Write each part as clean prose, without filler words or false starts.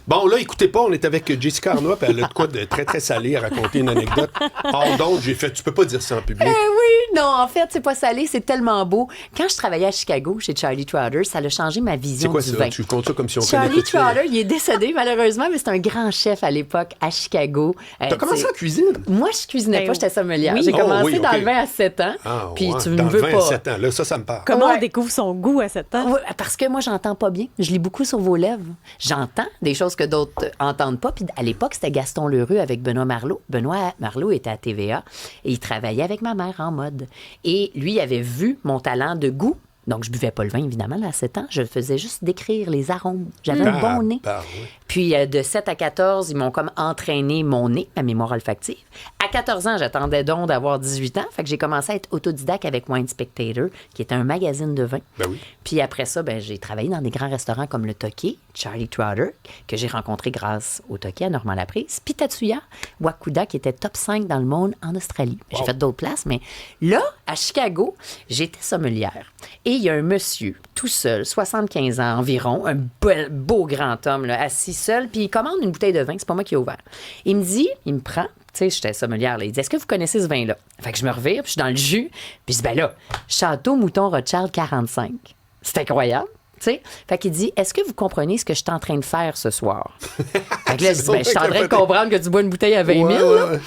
Bon, là, écoutez pas, on est avec Jessica Arnois, puis elle a de quoi de très, très salé à raconter une anecdote. Hors d'onde, j'ai fait, tu peux pas dire ça en public. Oui, non, en fait, c'est pas salé, c'est tellement beau. Quand je travaillais à Chicago, chez Charlie Trotter, ça a changé ma vision C'est quoi du ça? vin. Tu comptes ça comme si on Charlie connaît tout ça. Trotter, il est décédé malheureusement, mais c'est un grand chef à l'époque à Chicago. T'as commencé en cuisine? Moi, je cuisinais pas, j'étais sommelière. Oui. J'ai commencé oui, dans OK. le vin à 7 ans. Ah, Puis ouais, tu dans ne veux 20 pas. 7 ans. Là, ça me parle. Comment Ouais. on découvre son goût à 7 ans? Oui, parce que moi, j'entends pas bien. Je lis beaucoup sur vos lèvres. J'entends des choses que d'autres entendent pas. Puis à l'époque, c'était Gaston Leroux avec Benoît Marleau. Benoît Marleau était à TVA et il travaillait avec ma mère en mode. Et lui, il avait vu mon talent de goût. Donc, je buvais pas le vin, évidemment, là, à 7 ans. Je faisais juste décrire les arômes. J'avais un bon nez. Oui. Puis, de 7 à 14, ils m'ont comme entraîné mon nez, ma mémoire olfactive. À 14 ans, j'attendais donc d'avoir 18 ans. Fait que j'ai commencé à être autodidacte avec Wine Spectator, qui était un magazine de vin. Ben oui. Puis après ça, j'ai travaillé dans des grands restaurants comme le Toki, Charlie Trotter, que j'ai rencontré grâce au Toki à Normand-Laprise, puis Tatsuya, Wakuda, qui était top 5 dans le monde en Australie. J'ai fait d'autres places, mais là, à Chicago, j'étais sommelière. Et il y a un monsieur, tout seul, 75 ans environ, un beau grand homme, là, assis seul, puis il commande une bouteille de vin, c'est pas moi qui ai ouvert. Il me dit, il me prend, tu sais, j'étais sommelière, là, il dit, est-ce que vous connaissez ce vin-là? Fait que je me revire, puis je suis dans le jus, puis je dis, ben là, Château Mouton Rothschild 45. C'est incroyable. Tu sais? Fait qu'il dit, est-ce que vous comprenez ce que je suis en train de faire ce soir? Fait que là, je dis, je suis en train de comprendre que tu bois une bouteille à 20 000. Ouais.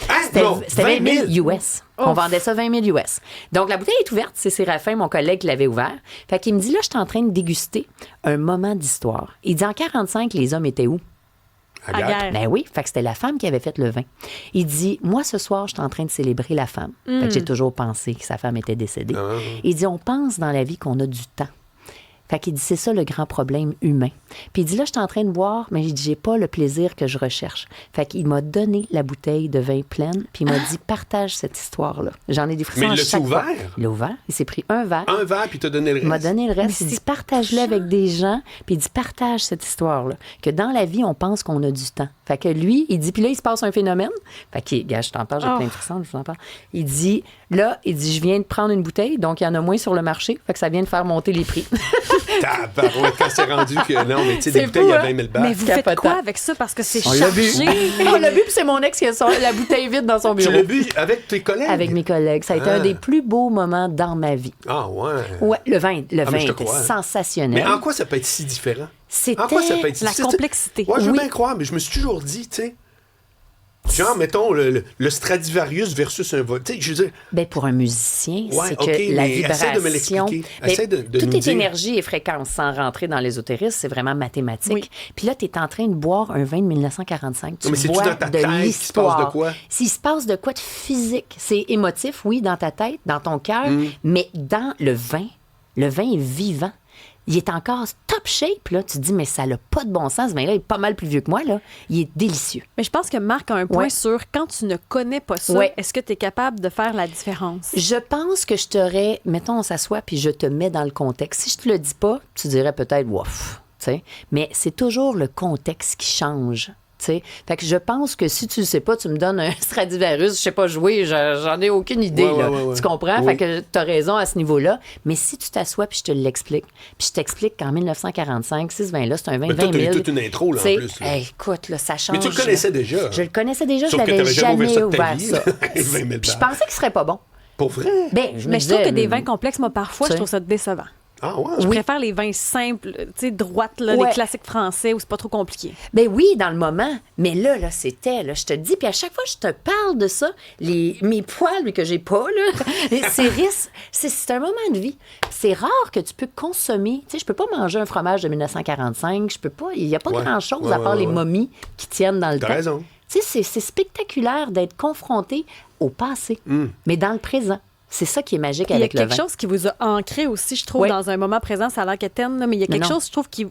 C'était 20 000 US. On vendait ça 20 000 US. Donc, la bouteille est ouverte. C'est Séraphin, mon collègue, qui l'avait ouvert. Fait qu'il me dit, là, je suis en train de déguster un moment d'histoire. Il dit, en 45, les hommes étaient où? À À guerre. guerre. Ben oui, fait que c'était la femme qui avait fait le vin. Il dit, moi, ce soir, je suis en train de célébrer la femme. Fait que j'ai toujours pensé que sa femme était décédée. Il dit, on pense dans la vie qu'on a du temps. Fait qu'il dit, c'est ça le grand problème humain. Puis il dit, là, je suis en train de boire, mais il dit, j'ai pas le plaisir que je recherche. Fait qu'il m'a donné la bouteille de vin pleine, puis il m'a dit, partage cette histoire-là. J'en ai des frissons Mais il à l'a-tu chaque fois. ouvert? Il l'a ouvert. Il s'est pris un verre. Un verre, puis t'as donné le Il m'a reste. donné le reste. Il dit, partage-le avec des gens. Puis il dit, partage cette histoire-là. Que dans la vie, on pense qu'on a du temps. Fait que lui, il dit, puis là, il se passe un phénomène. Fait que, gars, je t'en parle, j'ai plein de frissons, je vous en parle. Il dit, je viens de prendre une bouteille, donc il y en a moins sur le marché. Fait que ça vient de faire monter les prix. Tabarouette, quand c'est rendu que, non, mais tu sais, des C'est bouteilles fou, à hein? 20 000 balles. Mais vous faites capotant. quoi avec ça? Parce que c'est On l'a bu. chargé. On l'a bu, puis c'est mon ex qui a la bouteille vide dans son Tu bureau. l'as bu avec tes collègues? Avec mes collègues. Ça a été un des plus beaux moments dans ma vie. Ah, ouais. Ouais, le vin mais je te était crois. sensationnel. Mais en quoi ça peut être si différent? C'était En quoi ça peut être si la difficile? complexité. Ouais, je veux Oui. bien croire, mais je me suis toujours dit, tu sais. Genre, mettons, le Stradivarius versus un vol. Tu sais, je veux dire. Ben, pour un musicien, Ouais, c'est OK, que la mais vibration... essaie de me l'expliquer. Ben, Essaie de tout nous est dire. énergie et fréquence, sans rentrer dans l'ésotérisme, c'est vraiment mathématique. Oui. Puis là, tu es en train de boire un vin de 1945. Tu Non, mais c'est-tu bois dans ta de tête qu'il se l'histoire. passe de quoi? S'il se passe de quoi de physique, c'est émotif, oui, dans ta tête, dans ton cœur, Mm. mais dans le vin est vivant. Il est encore top shape, là. Tu te dis, mais ça n'a pas de bon sens. Ce vin-là, il est pas mal plus vieux que moi, là. Il est délicieux. Mais je pense que Marc a un point Ouais. sur quand tu ne connais pas ça, Ouais. est-ce que tu es capable de faire la différence? Je pense que je t'aurais... Mettons, on s'assoit, puis je te mets dans le contexte. Si je te le dis pas, tu dirais peut-être, ouf, tu sais. Mais c'est toujours le contexte qui change. T'sais. Fait que je pense que si tu le sais pas, tu me donnes un Stradivarius, je sais pas jouer, j'en ai aucune idée. Ouais, là. ouais. Tu comprends? Oui. Fait que tu as raison à ce niveau-là. Mais si tu t'assois puis je te l'explique, puis je t'explique qu'en 1945, ce vin-là, c'est un vin de Mais toi, 20 t'as 000. eu toute une intro, là, en T'sais, plus, là. écoute, là, ça change. Mais tu le connaissais déjà. Je le connaissais déjà, Sauf je que l'avais t'avais jamais jamais ouvert ouvert ça ça. de ta vie. 20 000 Puis je pensais qu'il serait pas bon. Pour vrai? Ben, je me Mais je trouve disais, que des vins complexes, moi, parfois, je T'sais. trouve ça décevant. Ah, ouais. Je préfère les vins simples, tu sais, droites, là, Ouais. les classiques français où c'est pas trop compliqué. Ben oui, dans le moment. Mais là, c'était, là, je te dis, puis à chaque fois que je te parle de ça, mes poils que j'ai pas, là, c'est un moment de vie. C'est rare que tu peux consommer. Tu sais, je peux pas manger un fromage de 1945. Je peux pas. Il y a pas Ouais. grand-chose Ouais, à part ouais, les ouais. momies qui tiennent dans le T'as temps. raison. Tu sais, c'est spectaculaire d'être confronté au passé, mais dans le présent. C'est ça qui est magique Puis il y a avec le quelque vin. chose qui vous a ancré aussi, je trouve, Oui. dans un moment présent. Ça a l'air quétaine, là, mais il y a quelque non. chose, je trouve, qui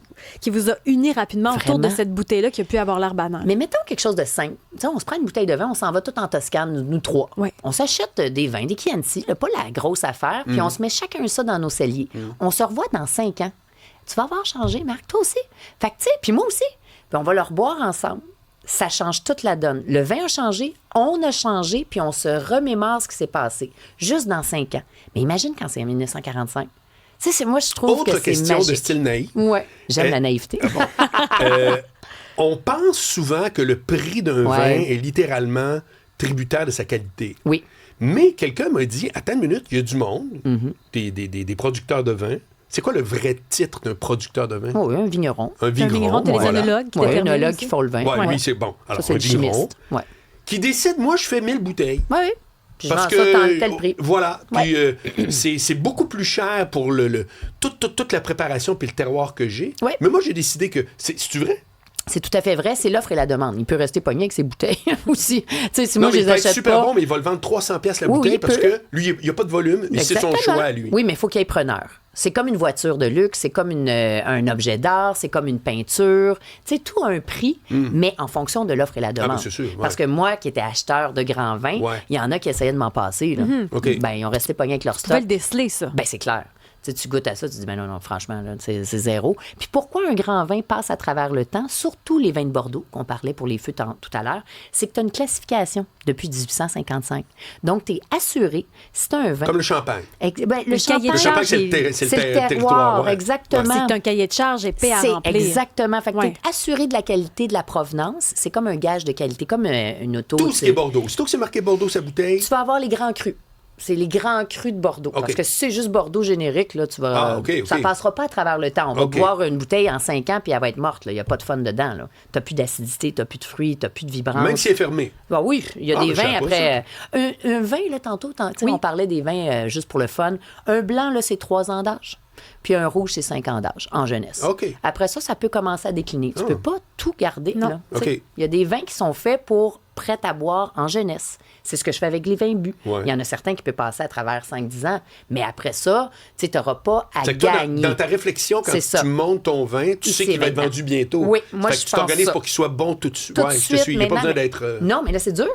vous a uni rapidement autour de Vraiment. cette bouteille-là qui a pu avoir l'air banale. Mais mettons quelque chose de simple. Tu sais, on se prend une bouteille de vin, on s'en va tout en Toscane, nous trois. Ouais. On s'achète des vins, des Chianti, là, pas la grosse affaire, puis on se met chacun ça dans nos celliers. On se revoit dans 5 ans. Tu vas avoir changé, Marc, toi aussi. Fait que, tu sais, puis moi aussi. Puis on va le reboire ensemble. Ça change toute la donne. Le vin a changé, on a changé, puis on se remémore ce qui s'est passé, juste dans 5 ans. Mais imagine quand c'est en 1945. Tu sais, moi, je trouve Autre que c'est question magique. de style naïf. Ouais. J'aime Eh, la naïveté. On pense souvent que le prix d'un Ouais. vin est littéralement tributaire de sa qualité. Oui. Mais quelqu'un m'a dit, attends une minute, il y a du monde, des producteurs de vin. C'est quoi le vrai titre d'un producteur de vin? Oh, oui, un vigneron. Un vigneron. t'as les voilà. œnologues qui Oui, un déterminent œnologue aussi. qui font le vin. Ouais, Ouais. lui, c'est bon. Alors, Ça, c'est un le vigneron chimiste. Oui, qui décide, moi, je fais 1000 bouteilles. oui. Puis je Parce vends que, ça tant tel prix. voilà. Puis c'est beaucoup plus cher pour toute la préparation puis le terroir que j'ai. Ouais. Mais moi, j'ai décidé que... C'est-tu vrai? C'est tout à fait vrai. C'est l'offre et la demande. Il peut rester pogné avec ses bouteilles aussi. Tu sais, si Non, moi, mais je il les peut être achète super pas... bon, mais il va le vendre 300$ la Oui, bouteille il parce peut. que lui, il n'y a pas de volume et c'est son Exactement. choix à lui. Oui, mais il faut qu'il y ait preneur. C'est comme une voiture de luxe, c'est comme un objet d'art, c'est comme une peinture. Tu sais, tout a un prix, mais en fonction de l'offre et la demande. ben, c'est sûr, ouais. Parce que moi, qui étais acheteur de grands vins, Ouais. il y en a qui essayaient de m'en passer. Là. OK. Ben, ils ont resté pognés avec leur Tu peux stock. le déceler, ça. Ben, c'est clair. Tu sais, tu goûtes à ça, tu dis, ben non, franchement, là, c'est zéro. Puis pourquoi un grand vin passe à travers le temps, surtout les vins de Bordeaux, qu'on parlait pour les feux tout à l'heure, c'est que tu as une classification depuis 1855. Donc, tu es assuré, si tu as un vin... Comme le champagne. Ben, le cahier champagne, de Le champagne, c'est le territoire. Ouais. exactement. C'est un cahier de charge épais à C'est remplir. exactement. Fait que Ouais. t'es assuré de la qualité, de la provenance. C'est comme un gage de qualité, comme une auto. Tout ce qui est Bordeaux. Surtout que c'est marqué Bordeaux, sa bouteille. Tu vas avoir les grands crus. C'est les grands crus de Bordeaux. OK. Parce que si c'est juste Bordeaux générique, là, tu vas. Ah, OK, OK. Ça passera pas à travers le temps. On va OK. boire une bouteille en 5 ans, puis elle va être morte. Il n'y a pas de fun dedans. Tu n'as plus d'acidité, tu n'as plus de fruits, tu n'as plus de vibrance. Même si c'est fermé. Ah oui, il y a Ah, des mais je vins savais pas après. Un vin, là, tantôt, tu sais, on parlait des vins juste pour le fun. Un blanc, là, c'est 3 ans d'âge. Puis un rouge, c'est 5 ans d'âge, en jeunesse. OK. Après ça peut commencer à décliner. Tu peux pas tout garder. Non. Là. Tu sais, OK. il y a des vins qui sont faits pour prêts à boire en jeunesse. C'est ce que je fais avec les vins bu. Ouais. Il y en a certains qui peuvent passer à travers 5-10 ans. Mais après ça, tu n'auras pas à C'est que toi, gagner. dans ta réflexion, quand C'est ça. tu montes ton vin, tu sais C'est qu'il va être maintenant. vendu bientôt. Oui, moi, Fait que je tu pense t'organises ça. pour qu'il soit bon tout de suite. Tout de Ouais, je te suite, suis. Il n'y a pas maintenant, besoin d'être... Non, mais là, c'est dur.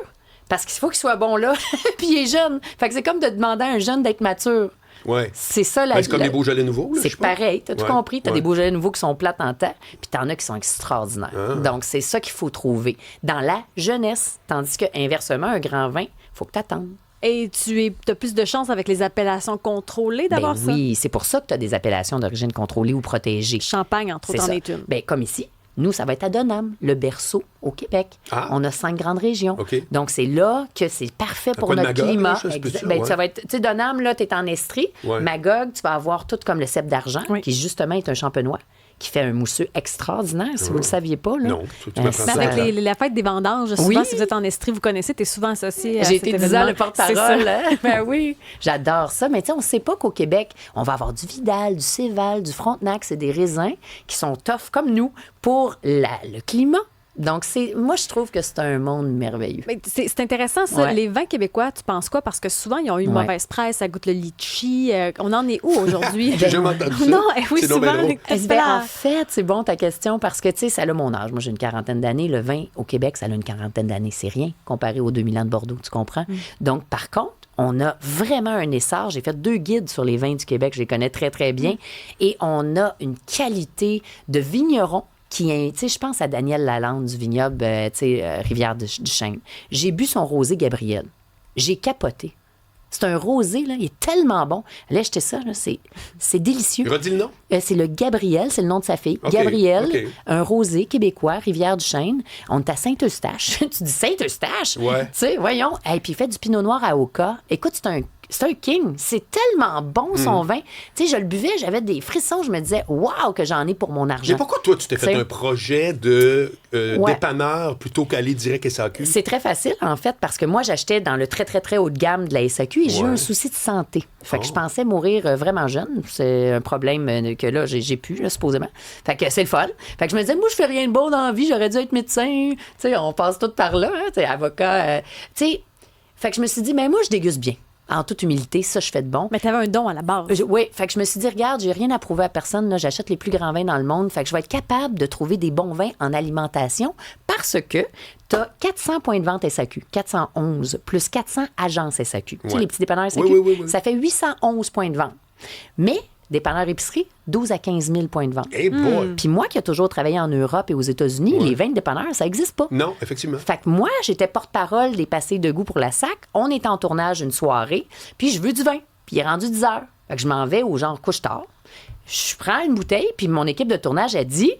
Parce qu'il faut qu'il soit bon là, puis il est jeune. Fait que c'est comme de demander à un jeune d'être mature. Ouais. C'est ça la Ben, c'est comme les Beaujolais nouveaux. là, C'est je sais pas. pareil, t'as tout Ouais, compris. T'as ouais. des Beaujolais nouveaux qui sont plates en temps, puis t'en as qui sont extraordinaires. Ah. Donc, c'est ça qu'il faut trouver dans la jeunesse. Tandis que, inversement, un grand vin, faut que t'attendes. Et tu as plus de chance avec les appellations contrôlées d'avoir Ben ça. oui, c'est pour ça que tu as des appellations d'origine contrôlée ou protégée. Champagne, entre autres, en ça. est une. Ben, comme ici. Nous, ça va être à Donham, le berceau au Québec. Ah. On a 5 grandes régions. OK. Donc, c'est là que c'est parfait pour coin de notre Magog, climat. là, ça se peut-tu? Ben, Ouais. ça va être, tu sais, Donham, là, tu es en Estrie. Ouais. Magog, tu vas avoir tout comme le cep d'argent, Oui. qui justement est un champenois, qui fait un mousseux extraordinaire, si vous ne le saviez pas. Là. Non, tu m'apprends Mais ça. avec la fête des vendanges, souvent, Oui. si vous êtes en Estrie, vous connaissez, tu es souvent associé à J'ai cet été 10 ans événement. le porte-parole. C'est ça. Hein? Ben oui. J'adore ça. Mais tu sais, on ne sait pas qu'au Québec, on va avoir du Vidal, du Céval, du Frontenac. C'est des raisins qui sont tough comme nous pour le climat. Donc, moi, je trouve que c'est un monde merveilleux. Mais c'est intéressant, ça. Ouais. Les vins québécois, tu penses quoi? Parce que souvent, ils ont eu une Ouais. mauvaise presse, ça goûte le litchi. On en est où aujourd'hui? J'ai jamais entendu ça. Non, oui, C'est donc bien souvent. drôle. En fait, c'est bon ta question parce que, tu sais, ça a mon âge. Moi, j'ai une quarantaine d'années. Le vin au Québec, ça a une quarantaine d'années. C'est rien comparé aux 2000 ans de Bordeaux, tu comprends? Donc, par contre, on a vraiment un essor. J'ai fait 2 guides sur les vins du Québec. Je les connais très, très bien. Et on a une qualité de vigneron qui est, tu sais, je pense à Daniel Lalande du vignoble, Rivière du Chêne. J'ai bu son rosé Gabriel. J'ai capoté. C'est un rosé, là, il est tellement bon. Allez acheter ça, là, c'est délicieux. Redis le nom. C'est le Gabriel, c'est le nom de sa fille. OK, Gabriel, OK. un rosé québécois, Rivière-du-Chêne. On est à Saint-Eustache. Tu dis Saint-Eustache? Ouais. Tu sais, voyons. Et puis il fait du pinot noir à Oka. Écoute, c'est un king. C'est tellement bon, Mm. son vin. Tu sais, je le buvais, j'avais des frissons. Je me disais, waouh, que j'en ai pour mon argent. Mais pourquoi toi, tu t'es fait C'est- un projet de Ouais. dépanneur plutôt qu'aller direct SAQ? C'est très facile, en fait, parce que moi, j'achetais dans le très, très, très haut de gamme de la SAQ et j'ai eu Ouais. un souci de santé. Fait que Oh. je pensais mourir vraiment jeune. C'est un problème que là, j'ai pu, là, supposément. Fait que c'est le fun. Fait que je me disais, moi, je fais rien de beau dans la vie, j'aurais dû être médecin. Tu sais, on passe tout par là, hein, tu sais, avocat. Tu sais, fait que je me suis dit, mais moi, je déguste bien. En toute humilité, ça, je fais de bon. Mais tu avais un don à la base. Oui, fait que je me suis dit, regarde, j'ai rien à prouver à personne. Là, j'achète les plus grands vins dans le monde. Fait que je vais être capable de trouver des bons vins en alimentation parce que tu as 400 points de vente SAQ, 411, plus 400 agences SAQ. Tu sais, Ouais. les petits dépanneurs SAQ, Oui. ça fait 811 points de vente. Mais, dépanneurs épicerie, 12 à 15 000 points de vente. Hey boy! Puis moi qui ai toujours travaillé en Europe et aux États-Unis, Ouais. les vins de dépanneurs, ça n'existe pas. Non, effectivement. Fait que moi, j'étais porte-parole des passés de goût pour la SAC. On était en tournage une soirée, puis je veux du vin. Puis il est rendu 10 heures. Fait que je m'en vais au genre couche-tard. je prends une bouteille, puis mon équipe de tournage a dit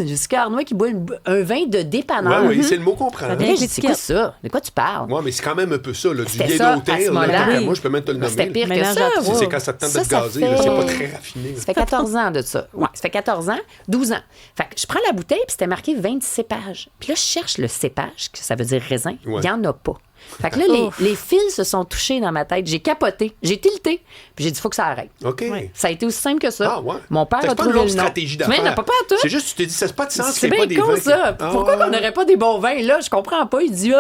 Jessica Arnois qui boit un vin de dépanneur. Oui, c'est le mot qu'on prend. Là, j'ai dit, c'est quoi ça? De quoi tu parles? Oui, mais c'est quand même un peu ça, là, du C'était vieil ça, à hôtel. ce Là, moment-là. tant qu'à moi, je peux même te le nommer. C'était pire que Mélange ça. à trois. C'est quand ça te tente de te gazer, fait- là, c'est pas très raffiné. Ça fait 14 ans de ça. Ouais, ça fait 14 ans, 12 ans. Fait que je prends la bouteille, puis c'était marqué 20 cépages. Puis là, je cherche le cépage, que ça veut dire raisin. Il Ouais. n'y en a pas. Fait que là, les fils se sont touchés dans ma tête. J'ai capoté, j'ai tilté, puis j'ai dit, il faut que ça arrête. OK. Ça a été aussi simple que ça. Ah, ouais. Mon père C'est a pas trouvé une le longue nom. stratégie Mais d'affaires. n'a pas à tout. C'est juste, tu te dis, ça, c'est pas de sens, C'est c'est pas bien des con, vins. ça. Ah, Pourquoi ouais. qu'on n'aurait pas des bons vins, là? Je comprends pas. Il dit,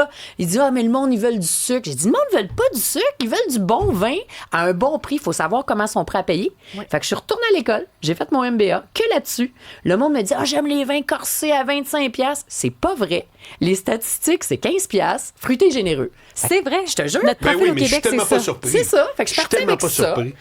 mais le monde, ils veulent du sucre. J'ai dit, le monde, ils veulent pas du sucre. Ils veulent du bon vin à un bon prix. Il faut savoir comment ils sont prêts à payer. Fait que je suis retournée à l'école. J'ai fait mon MBA que là-dessus. Le monde me dit, j'aime les vins corsés à 25$. C'est pas vrai. Les statistiques, c'est 15$. Fruité généreux. C'est vrai. Je te jure. Notre Ben profil oui, au mais je suis Québec, c'est tellement ça. pas surpris. C'est ça. Fait que je Je suis partais tellement avec pas ça. surpris.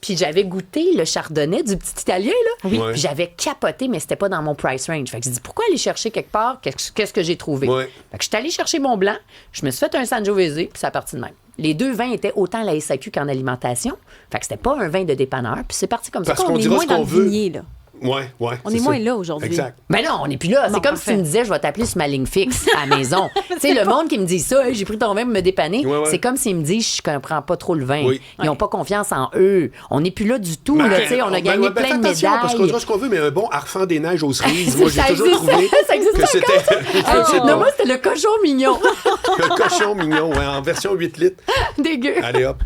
Puis j'avais goûté le chardonnay du petit Italien, là. Oui. Ouais. Puis j'avais capoté, mais c'était pas dans mon price range. Fait que j'ai dit, pourquoi aller chercher quelque part? Qu'est-ce que j'ai trouvé? Ouais. Fait que je suis allée chercher mon blanc, je me suis fait un Sangiovese, puis ça a parti de même. Les deux vins étaient autant à la SAQ qu'en alimentation. Fait que c'était pas un vin de dépanneur, puis c'est parti comme Parce ça. qu'on On est dira moins ce dans qu'on le veut. vignier, là. Ouais. On c'est est moins ça. là aujourd'hui. Exact. Ben non, on n'est plus là. Bon, C'est comme si parfait. tu me disais, je vais t'appeler sur ma ligne fixe à la maison. Tu sais, le monde qui me dit ça, hey, j'ai pris ton vin pour me dépanner, Ouais. c'est comme s'ils me disent, je comprends pas trop le vin. Oui. Ils n'ont pas confiance en eux. On n'est plus là du tout. Là, tu sais, on a gagné plein de attention, parce qu'on médailles. dira ce qu'on veut, mais un bon Arfand des neiges aux cerises, moi, j'ai Ça toujours existe, trouvé ça existe que encore, c'était Ah, non, moi, c'était le cochon mignon. un cochon mignon, ouais, en version 8 litres. Dégueu. Allez hop.